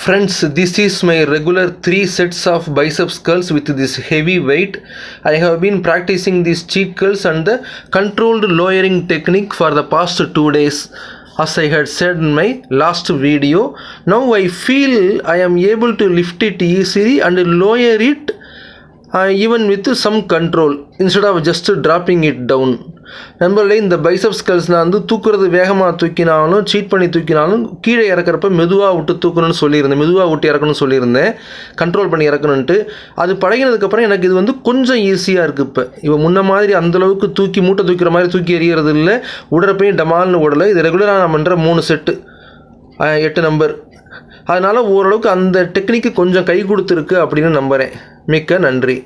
Friends, this is my regular 3 sets of biceps curls with this heavy weight. I have been practicing these cheat curls and the controlled lowering technique for the past 2 days. As I had said in my last video, now I feel I am able to lift it easily and lower it even with some control instead of just dropping it down. நண்பர்களே, இந்த biceps curls நான் தூக்குறது வேகமாக தூக்கினாலும் seat பண்ணி தூக்கினாலும் கீழே இறக்குறப்ப மெதுவாக விட்டு தூக்கணும்னு சொல்லியிருந்தேன், மெதுவாக விட்டு இறக்கணும்னு சொல்லியிருந்தேன், கண்ட்ரோல் பண்ணி இறக்கணுன்ட்டு. அது பழகினதுக்கப்புறம் எனக்கு இது கொஞ்சம் ஈஸியாக இருக்குது. இப்போ முன்ன மாதிரி அந்தளவுக்கு மூட்டை தூக்கிற மாதிரி தூக்கி எறிகிறது இல்லை, உடறப்பையும் டமால்னு ஓடலை. இது ரெகுலராக நான் பண்ணுற 3 செட்டு 8 நம்பர். அதனால் ஓரளவுக்கு அந்த டெக்னிக்கு கொஞ்சம் கை கொடுத்துருக்கு அப்படின்னு நம்புகிறேன். மிக்க நன்றி.